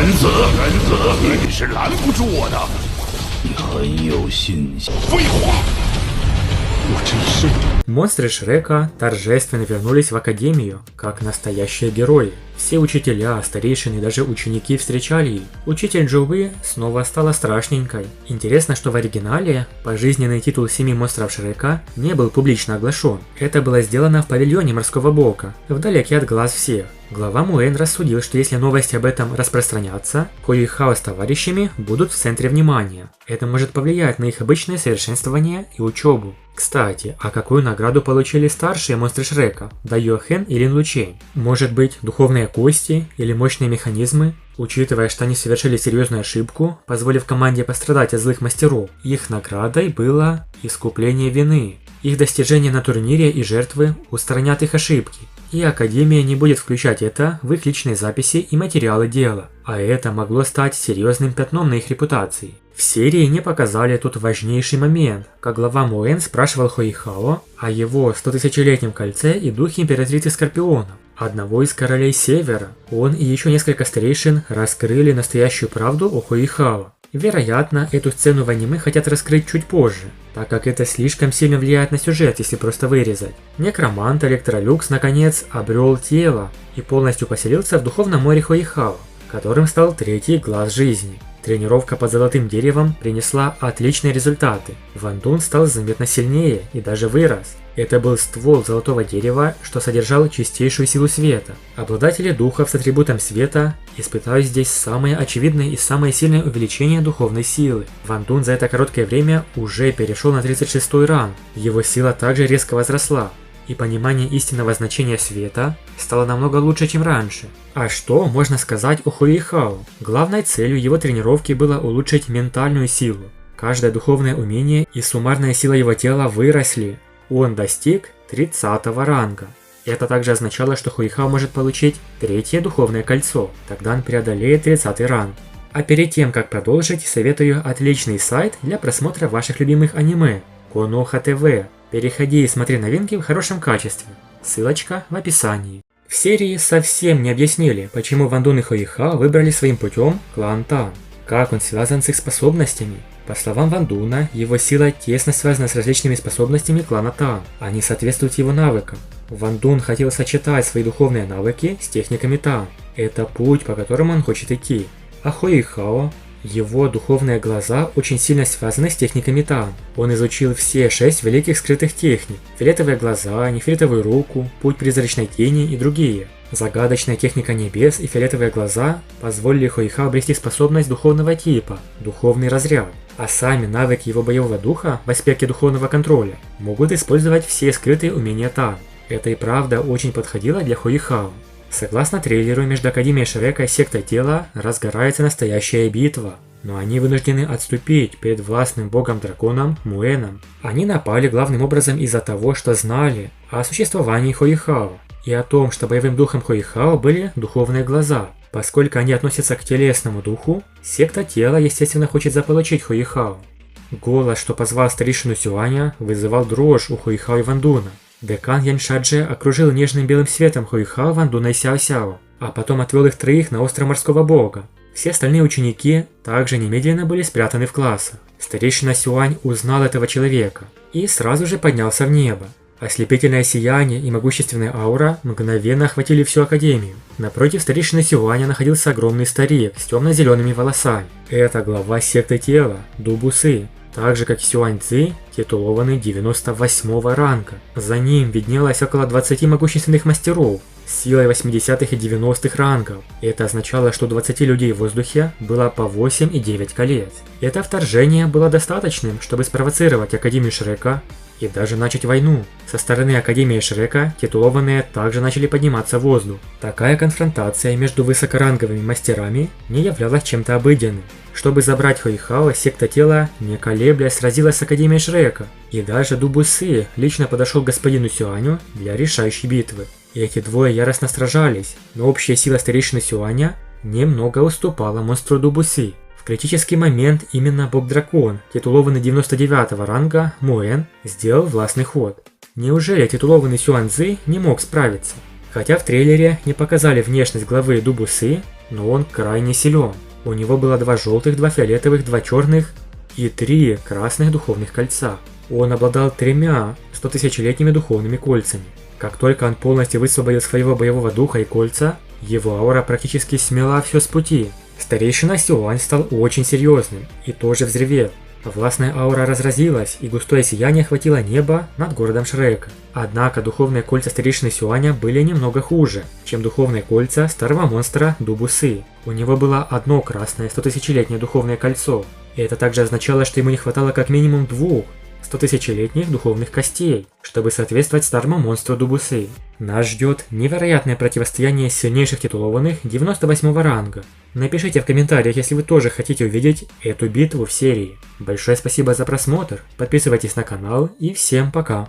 你是拦不住我的。你很有信心。废话，我这一生。Монстры Шрека торжественно вернулись в Академию, как настоящие герои. Все учителя, старейшины и даже ученики встречали их. Учитель Джоуи снова стала страшненькой. Интересно, что в оригинале пожизненный титул 7 монстров Шрека не был публично оглашен. Это было сделано в павильоне морского бока, вдалеке от глаз всех. Глава Муэн рассудил, что если новости об этом распространятся, Хуэйхао с товарищами будут в центре внимания. Это может повлиять на их обычное совершенствование и учебу. Кстати, а какую награду получили старшие монстры Шрека, Дайо Хэн и Лин Лучень? Может быть, духовные кости или мощные механизмы? Учитывая, что они совершили серьезную ошибку, позволив команде пострадать от злых мастеров, их наградой было искупление вины. Их достижения на турнире и жертвы устранят их ошибки, и Академия не будет включать это в их личные записи и материалы дела, а это могло стать серьезным пятном на их репутации. В серии не показали тут важнейший момент, как глава Муэн спрашивал Хуэйхао о его 100-тысячелетнем кольце и духе императрицы Скорпионов, одного из королей Севера. Он и еще несколько старейшин раскрыли настоящую правду о Хуэйхао. Вероятно, эту сцену в аниме хотят раскрыть чуть позже, так как это слишком сильно влияет на сюжет, если просто вырезать. Некромант Электролюкс наконец обрел тело и полностью поселился в духовном море Хуэйхао, которым стал третий глаз жизни. Тренировка под золотым деревом принесла отличные результаты. Ван Дун стал заметно сильнее и даже вырос. Это был ствол золотого дерева, что содержал чистейшую силу света. Обладатели духов с атрибутом света испытают здесь самое очевидное и самое сильное увеличение духовной силы. Ван Дун за это короткое время уже перешел на 36-й ранг. Его сила также резко возросла, и понимание истинного значения света стало намного лучше, чем раньше. А что можно сказать о Хуэйхао? Главной целью его тренировки было улучшить ментальную силу. Каждое духовное умение и суммарная сила его тела выросли. Он достиг 30-го ранга. Это также означало, что Хуэйхао может получить третье духовное кольцо, тогда он преодолеет 30-й ранг. А перед тем, как продолжить, советую отличный сайт для просмотра ваших любимых аниме – Konoha TV. Переходи и смотри новинки в хорошем качестве. Ссылочка в описании. В серии совсем не объяснили, почему Ван Дун и Хуэйхао выбрали своим путем клан Тан. Как он связан с их способностями? По словам Ван Дуна, его сила тесно связана с различными способностями клана Тан. Они соответствуют его навыкам. Ван Дун хотел сочетать свои духовные навыки с техниками Тан. Это путь, по которому он хочет идти. А Хуэйхао? Его духовные глаза очень сильно связаны с техниками Тан. Он изучил все 6 великих скрытых техник: фиолетовые глаза, нефритовую руку, путь призрачной тени и другие. Загадочная техника небес и фиолетовые глаза позволили Хуэйхао обрести способность духовного типа – духовный разряд. А сами навыки его боевого духа в аспекте духовного контроля могут использовать все скрытые умения Тан. Это и правда очень подходило для Хуэйхао. Согласно трейлеру, между Академией Шрека и Сектой Тела разгорается настоящая битва, но они вынуждены отступить перед властным богом-драконом Муэном. Они напали главным образом из-за того, что знали о существовании Хуэйхао и о том, что боевым духом Хуэйхао были духовные глаза. Поскольку они относятся к телесному духу, Секта Тела, естественно, хочет заполучить Хуэйхао. Голос, что позвал старейшину Сюаня, вызывал дрожь у Хуэйхао и Ван Дуна. Декан Яньшадже окружил нежным белым светом Хуэйхао, Ван Дуна и Сяо Сяо, а потом отвел их троих на остров морского бога. Все остальные ученики также немедленно были спрятаны в классах. Старейшина Сюань узнал этого человека и сразу же поднялся в небо. Ослепительное сияние и могущественная аура мгновенно охватили всю Академию. Напротив старейшины Сюаня находился огромный старик с темно-зелеными волосами. Это глава секты тела, Дубусы. Так же, как и Сюань Цзи, титулованный 98-го ранга. За ним виднелось около 20 могущественных мастеров с силой 80-х и 90-х рангов. Это означало, что у 20 людей в воздухе было по 8 и 9 колец. Это вторжение было достаточным, чтобы спровоцировать Академию Шрека и даже начать войну. Со стороны Академии Шрека титулованные также начали подниматься в воздух. Такая конфронтация между высокоранговыми мастерами не являлась чем-то обыденным. Чтобы забрать Хуэйхао, секта тела, не колеблясь, сразилась с Академией Шрека. И даже Дубусы лично подошел к господину Сюаню для решающей битвы. И эти двое яростно сражались, но общая сила старейшины Сюаня немного уступала монстру Дубусы. В критический момент именно бог-дракон, титулованный 99-го ранга, Муэн, сделал властный ход. Неужели титулованный Сюань Цзи не мог справиться? Хотя в трейлере не показали внешность главы Дубусы, но он крайне силен. У него было 2 желтых, 2 фиолетовых, 2 черных и 3 красных духовных кольца. Он обладал 3 100-тысячелетними духовными кольцами. Как только он полностью высвободил своего боевого духа и кольца, его аура практически смела все с пути. Старейшина Сюань стал очень серьезным и тоже взревел. Властная аура разразилась, и густое сияние охватило небо над городом Шрека. Однако духовные кольца старейшины Сюаня были немного хуже, чем духовные кольца старого монстра Дубусы. У него было одно красное 100-тысячелетнее духовное кольцо, и это также означало, что ему не хватало как минимум 2 100-тысячелетних духовных костей, чтобы соответствовать старому монстру Дубусы. Нас ждет невероятное противостояние сильнейших титулованных 98 ранга. Напишите в комментариях, если вы тоже хотите увидеть эту битву в серии. Большое спасибо за просмотр, подписывайтесь на канал и всем пока!